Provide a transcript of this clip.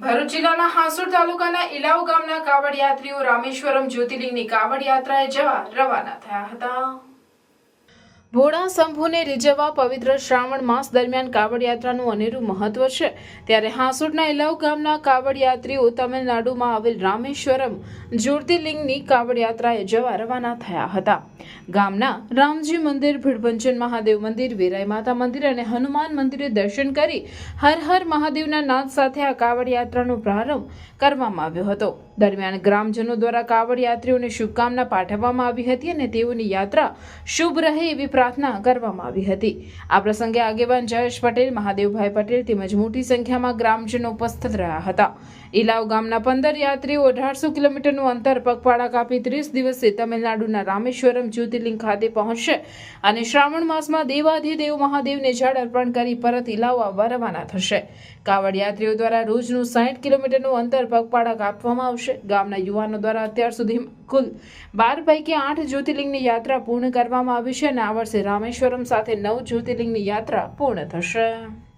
ભરૂચ જિલ્લાના હાંસોડ તાલુકાના ઇલાવ ગામના કાવડ યાત્રીઓ રામેશ્વરમ જ્યોતિર્લિંગની કાવડ યાત્રાએ જવા રવાના થયા હતા। ભોળા શંભુને રીઝવવા પવિત્ર શ્રાવણ માસ દરમિયાન કાવડ યાત્રાનું અનેરું મહત્વ છે। ત્યારે હાંસોડના ઇલાવ ગામના કાવડ યાત્રીઓ તમિલનાડુમાં આવેલ રામેશ્વરમ જ્યોતિર્લિંગની કાવડ યાત્રાએ જવા રવાના થયા હતા। ગામના રામજી મંદિર, ભીડભંજન મહાદેવ મંદિર, વેરાઈ માતા મંદિર અને હનુમાન મંદિરે દર્શન કરી હર હર મહાદેવના નાદ સાથે આ કાવડ યાત્રાનો પ્રારંભ કરવામાં આવ્યો હતો। દરમિયાન ગ્રામજનો દ્વારા કાવડ યાત્રીઓને શુભકામના પાઠવવામાં આવી હતી અને તેઓની યાત્રા શુભ રહે એવી પ્રાર્થના કરવામાં આવી હતી। આ પ્રસંગે આગેવાન જયેશ પટેલ, મહાદેવભાઈ પટેલ તેમજ મોટી સંખ્યામાં ગ્રામજનો ઉપસ્થિત રહ્યા હતા। ઇલાવ ગામના 15 યાત્રીઓ 1800 કિલોમીટરનું અંતર પગપાળા કાપી 30 દિવસે તમિલનાડુના રામેશ્વરમ જ્યોતિર્લિંગ ખાતે પહોંચશે અને શ્રાવણ માસમાં દેવાધિદેવ મહાદેવને જળ અર્પણ કરી પરત ઇલાવ આવવા રવાના થશે। કાવડ યાત્રીઓ દ્વારા રોજનું 60 કિલોમીટરનું અંતર પગપાળા કાપવામાં આવશે। ગામના યુવાનો દ્વારા અત્યાર સુધી કુલ 12 પૈકી 8 જ્યોતિર્લિંગની યાત્રા પૂર્ણ કરવામાં આવી છે અને આ વર્ષે રામેશ્વરમ સાથે 9 જ્યોતિર્લિંગની યાત્રા પૂર્ણ થશે।